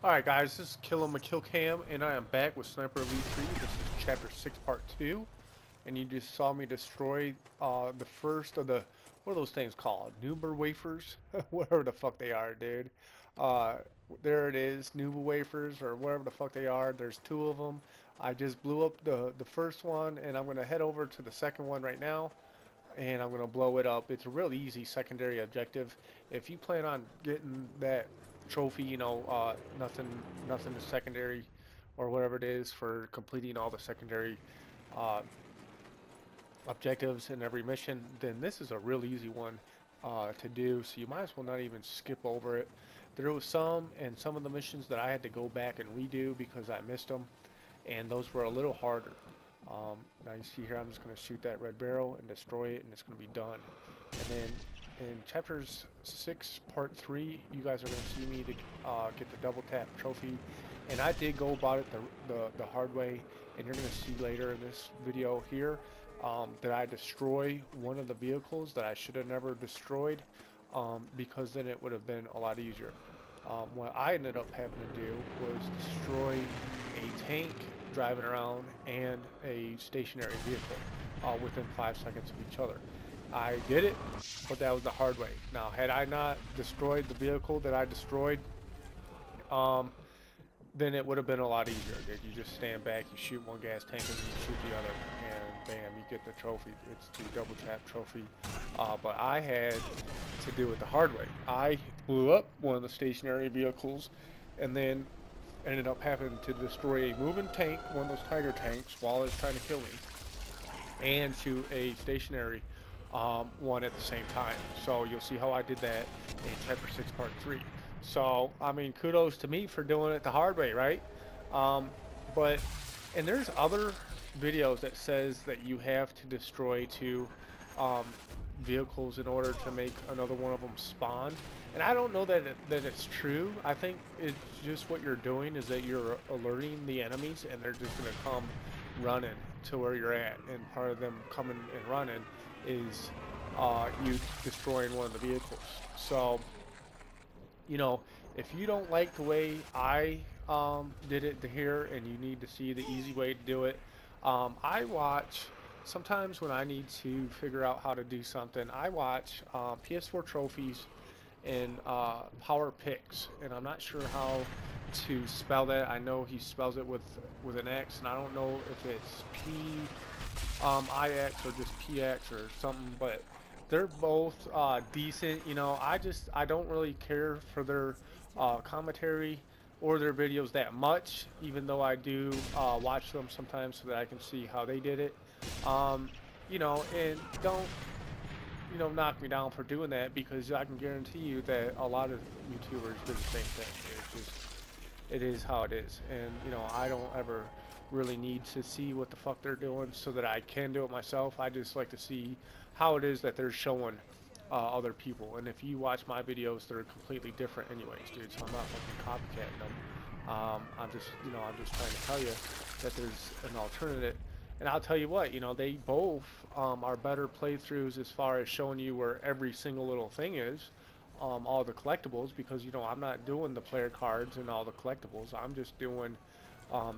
Alright guys, this is Kill and I am back with Sniper Elite 3. This is Chapter 6 Part 2. And you just saw me destroy the first of the, what are those things called? Nuber wafers? Whatever the fuck they are, dude. Uh, there it is, Nuber wafers, or whatever the fuck they are. There's two of them. I just blew up the first one, and I'm going to head over to the second one right now. And I'm going to blow it up. It's a real easy secondary objective. If you plan on getting that trophy, nothing is secondary or whatever it is for completing all the secondary uh, objectives in every mission, then this is a real easy one to do. So you might as well not even skip over it. There was some of the missions that I had to go back and redo because I missed them, and those were a little harder. Now you see here, I'm just going to shoot that red barrel and destroy it, and it's going to be done. And then in chapters 6, part 3, you guys are going to see me to get the double tap trophy. And I did go about it the hard way, and you're going to see later in this video here that I destroy one of the vehicles that I should have never destroyed, because then it would have been a lot easier. What I ended up having to do was destroy a tank driving around and a stationary vehicle within 5 seconds of each other. I did it, but that was the hard way. Now, had I not destroyed the vehicle that I destroyed, then it would have been a lot easier. You just stand back, you shoot one gas tank, and you shoot the other, and bam, you get the trophy. It's the double tap trophy. But I had to do it the hard way. I blew up one of the stationary vehicles, and then ended up having to destroy a moving tank, one of those Tiger tanks, while it was trying to kill me, and shoot a stationary one at the same time. So you'll see how I did that in Chapter 6, Part 3. So, I mean, kudos to me for doing it the hard way, right? And there's other videos that says that you have to destroy two vehicles in order to make another one of them spawn. And I don't know that it's true. I think it's just what you're doing is that you're alerting the enemies, and they're just going to come running to where you're at. And part of them coming and running is you destroying one of the vehicles. So, you know, if you don't like the way I did it here, and you need to see the easy way to do it, I watch, sometimes when I need to figure out how to do something, I watch ps4 trophies and power picks, and I'm not sure how to spell that. I know he spells it with an X, and I don't know if it's IX or just PX or something, but they're both decent. You know, I don't really care for their commentary or their videos that much, even though I do watch them sometimes so that I can see how they did it. You know, and don't, you know, knock me down for doing that, because I can guarantee you that a lot of YouTubers do the same thing. It is how it is, and you know, I don't ever really need to see what the fuck they're doing so that I can do it myself. I just like to see how it is that they're showing other people. And if you watch my videos, they're completely different anyways, dude, so I'm not fucking copycatting them. I'm just trying to tell you that there's an alternative. And I'll tell you what, you know, they both are better playthroughs as far as showing you where every single little thing is, all the collectibles, because, you know, I'm not doing the player cards and all the collectibles. I'm just doing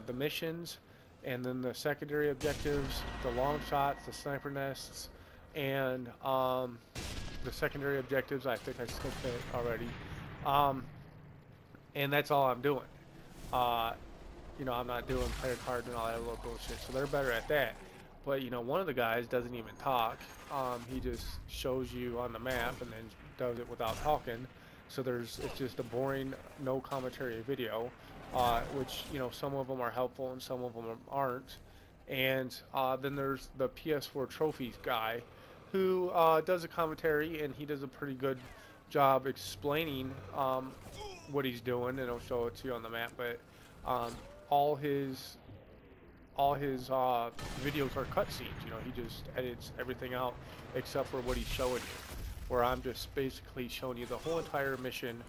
the missions, and then the secondary objectives, the long shots, the sniper nests, and the secondary objectives. I think I skipped that already. And that's all I'm doing. You know, I'm not doing player cards and all that little bullshit, so they're better at that. But, you know, one of the guys doesn't even talk. He just shows you on the map and then does it without talking. So it's just a boring, no commentary video, which, you know, some of them are helpful and some of them aren't. And then there's the ps4 trophies guy, who does a commentary, and he does a pretty good job explaining what he's doing, and he'll show it to you on the map. But all his videos are cutscenes. You know, he just edits everything out except for what he's showing you, where I'm just basically showing you the whole entire mission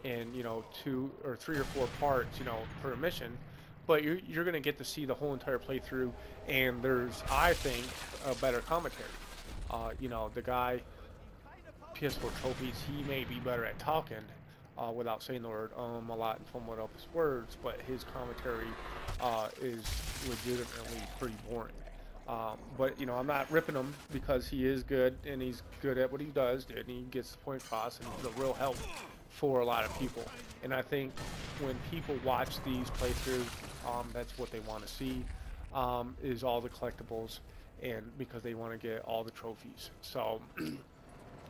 in, you know, 2 or 3 or 4 parts, you know, per mission. But you're gonna get to see the whole entire playthrough, and there's, I think, a better commentary. You know, the guy ps4 trophies, he may be better at talking, without saying the word a lot and fumbling up his words, but his commentary is legitimately pretty boring. But you know, I'm not ripping him because he is good and he's good at what he does, and he gets the point across, and he's a real help for a lot of people. And I think when people watch these playthroughs, that's what they want to see, is all the collectibles, and because they want to get all the trophies. So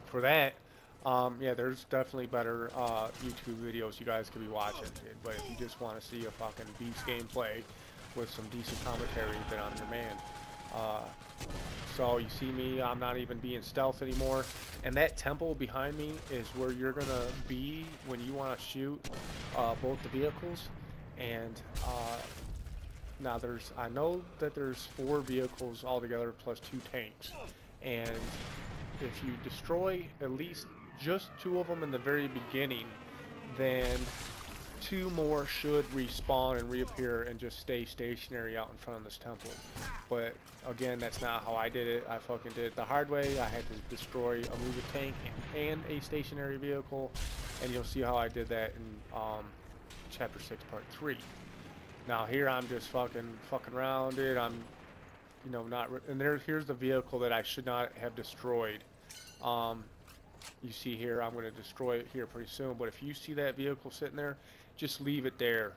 for that, yeah, there's definitely better YouTube videos you guys could be watching. But if you just want to see a fucking beast gameplay with some decent commentary, then I'm your man. So you see me, I'm not even being stealth anymore. And that temple behind me is where you're gonna be when you want to shoot both the vehicles. And now I know that there's 4 vehicles altogether plus 2 tanks. And if you destroy at least just 2 of them in the very beginning, then 2 more should respawn and reappear and just stay stationary out in front of this temple. But again, that's not how I did it. I fucking did it the hard way. I had to destroy a moving tank and a stationary vehicle, and you'll see how I did that in chapter 6 part 3. Now here I'm just fucking around it. I'm, you know, not, and here's the vehicle that I should not have destroyed. You see here, I'm going to destroy it here pretty soon, but if you see that vehicle sitting there, just leave it there.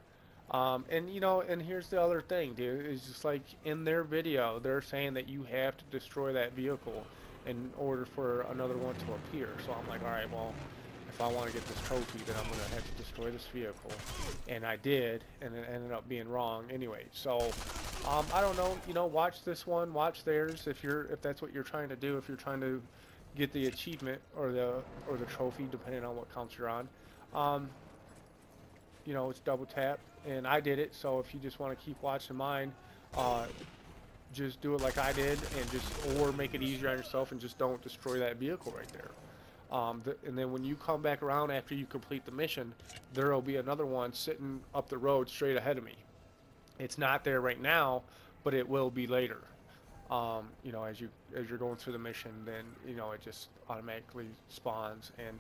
And you know, and here's the other thing, dude, it's just like in their video, they're saying that you have to destroy that vehicle in order for another one to appear. So I'm like, alright, well, if I want to get this trophy, then I'm going to have to destroy this vehicle. And I did, and it ended up being wrong anyway. So, I don't know, you know, watch this one, watch theirs, if that's what you're trying to do, if you're trying to get the achievement or the trophy, depending on what counts you're on. You know, it's double tap, and I did it. So if you just want to keep watching mine, just do it like I did, and or make it easier on yourself, and just don't destroy that vehicle right there. And then when you come back around after you complete the mission, there will be another one sitting up the road straight ahead of me. It's not there right now, but it will be later. You know, as you're going through the mission, then you know it just automatically spawns. And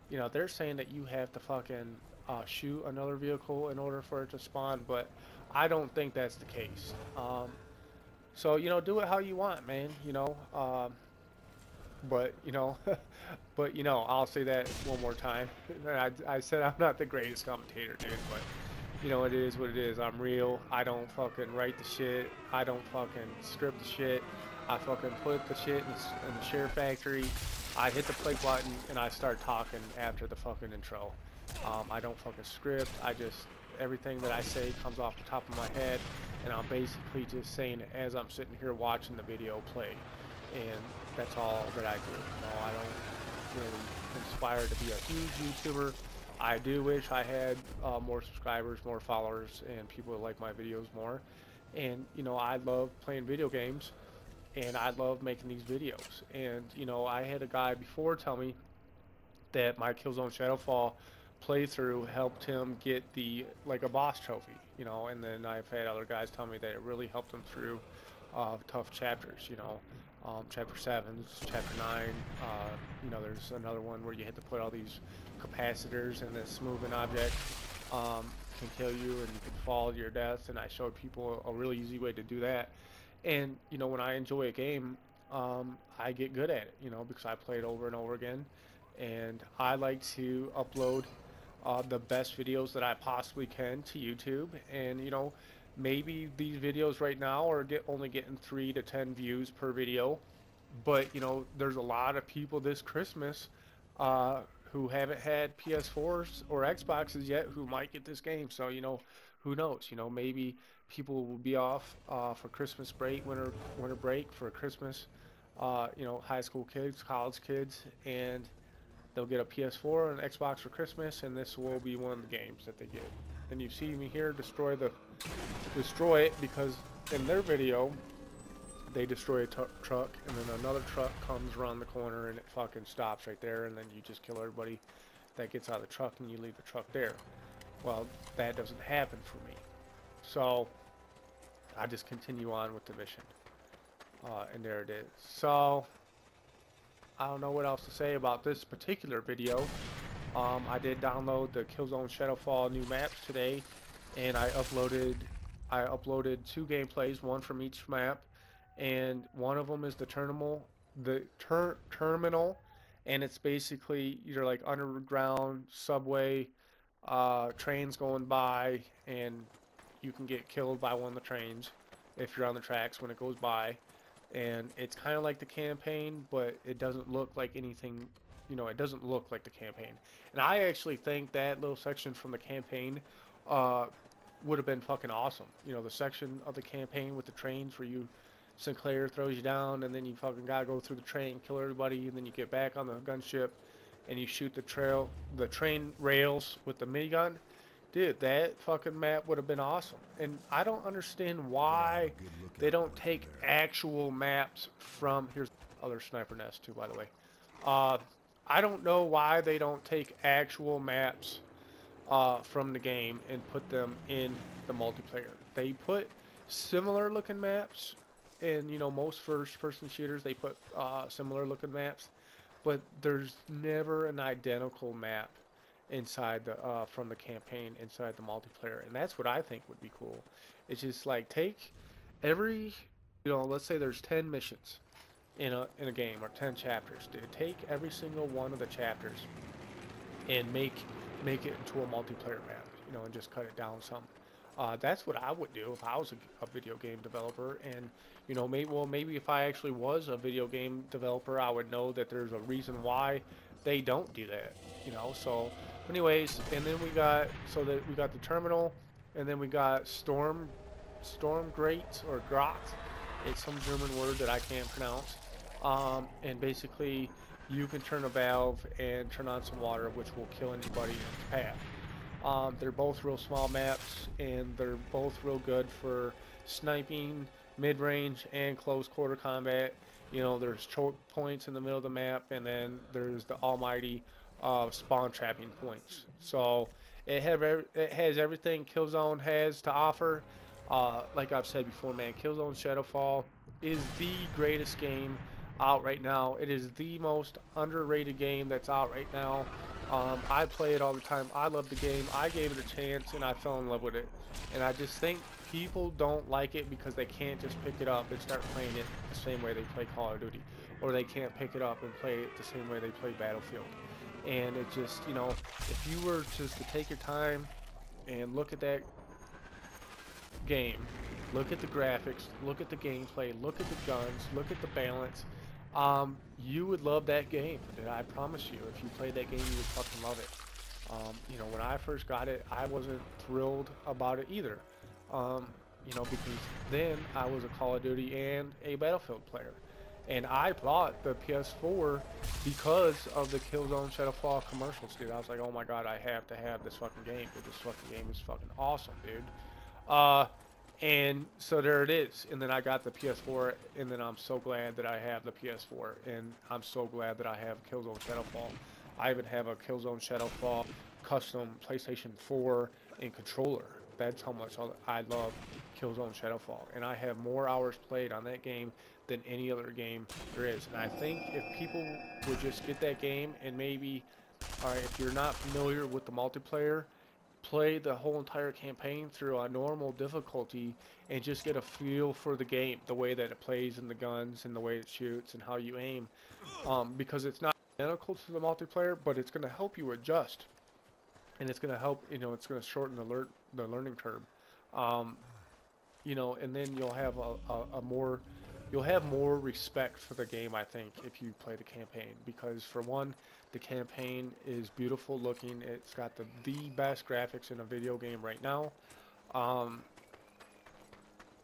you know, they're saying that you have to fucking shoot another vehicle in order for it to spawn, but I don't think that's the case. So you know, do it how you want, man. You know, but you know, but you know, I'll say that one more time. I said I'm not the greatest commentator, dude, but you know, it is what it is. I'm real. I don't fucking write the shit. I don't fucking script the shit. I fucking put the shit in the share factory. I hit the play button and I start talking after the fucking intro. I don't fucking script. Everything that I say comes off the top of my head, and I'm basically just saying it as I'm sitting here watching the video play. And that's all that I do. You know, I don't really aspire to be a huge YouTuber. I do wish I had more subscribers, more followers, and people that like my videos more. And, you know, I love playing video games, and I love making these videos. And, you know, I had a guy before tell me that my Killzone Shadowfall playthrough helped him get a boss trophy, you know, and then I've had other guys tell me that it really helped him through tough chapters, you know. Chapter 7, Chapter 9, you know, there's another one where you had to put all these capacitors and this moving object can kill you and you can fall to your death, and I showed people a really easy way to do that. And, you know, when I enjoy a game, I get good at it, you know, because I play it over and over again, and I like to upload the best videos that I possibly can to YouTube. And, you know, maybe these videos right now are only getting 3 to 10 views per video, but you know, there's a lot of people this Christmas who haven't had PS4s or Xboxes yet who might get this game. So you know, who knows? You know, maybe people will be off for Christmas break, winter break for Christmas. You know, high school kids, college kids, and they'll get a PS4 and an Xbox for Christmas, and this will be one of the games that they get. And you see me here destroy it, because in their video they destroy a truck, and then another truck comes around the corner and it fucking stops right there, and then you just kill everybody that gets out of the truck and you leave the truck there. Well, that doesn't happen for me, so I just continue on with the mission, and there it is. So I don't know what else to say about this particular video. I did download the Killzone Shadowfall new maps today, and I uploaded 2 gameplays, one from each map, and one of them is the terminal, and it's basically you're like underground subway, trains going by, and you can get killed by one of the trains if you're on the tracks when it goes by. And it's kind of like the campaign, but it doesn't look like anything, it doesn't look like the campaign. And I actually think that little section from the campaign uh, would have been fucking awesome. The section of the campaign with the trains where Sinclair throws you down, and then you fucking gotta go through the train, kill everybody, and then you get back on the gunship, and you shoot the train rails with the minigun. Dude, that fucking map would have been awesome. And I don't understand why they don't take actual maps from... Here's other sniper nest too, by the way. I don't know why they don't take actual maps from the game and put them in the multiplayer. They put similar looking maps in, most first-person shooters. They put similar looking maps, but there's never an identical map inside the from the campaign inside the multiplayer, and that's what I think would be cool. It's just like take every, let's say there's 10 missions in a game, or 10 chapters. Dude, take every single one of the chapters and make it into a multiplayer map, and just cut it down some. That's what I would do if I was a video game developer. And maybe if I actually was a video game developer, I would know that there's a reason why they don't do that. So anyways, and then we got the terminal, and then we got storm grate or grot. It's some German word that I can't pronounce. And basically you can turn a valve and turn on some water, which will kill anybody in its path. They're both real small maps, and they're both real good for sniping, mid-range, and close quarter combat. There's choke points in the middle of the map, and then there's the almighty spawn trapping points. So it has everything Killzone has to offer. Like I've said before, man, Killzone Shadowfall is the greatest game out right now. It is the most underrated game that's out right now. I play it all the time. I love the game. I gave it a chance, and I fell in love with it. And I just think people don't like it because they can't just pick it up and start playing it the same way they play Call of Duty, or they can't pick it up and play it the same way they play Battlefield. And it just, if you were just to take your time and look at that game, look at the graphics, look at the gameplay, look at the guns, look at the balance, you would love that game. I promise you, if you played that game, you would fucking love it. When I first got it, I wasn't thrilled about it either. Because then I was a Call of Duty and a Battlefield player. And I bought the PS4 because of the Killzone Shadowfall commercials, dude. I was like, oh my god, I have to have this fucking game, dude. This fucking game is fucking awesome, dude. And so there it is. And then I got the PS4, and then I'm so glad that I have the PS4, and I'm so glad that I have Killzone Shadowfall. I even have a Killzone Shadowfall custom PlayStation 4 and controller. That's how much I love Killzone Shadowfall. And I have more hours played on that game than any other game there is. And I think if people would just get that game, and maybe, alright, if you're not familiar with the multiplayer, play the whole entire campaign through a normal difficulty and just get a feel for the game, the way that it plays, and the guns, and the way it shoots, and how you aim. Because it's not identical to the multiplayer, but it's going to help you adjust. And it's going to help, it's going to shorten the learning curve. And then you'll have you'll have more respect for the game, I think, if you play the campaign. Because for one, the campaign is beautiful looking. It's got the best graphics in a video game right now.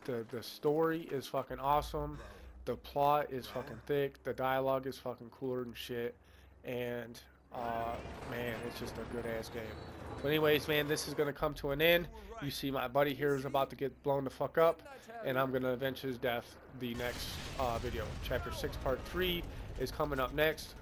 The story is fucking awesome. The plot is fucking thick. The dialogue is fucking cooler than shit. And man, it's just a good ass game. But anyways, man, this is gonna come to an end. You see my buddy here is about to get blown the fuck up, and I'm gonna avenge his death the next video. Chapter 6 part 3 is coming up next.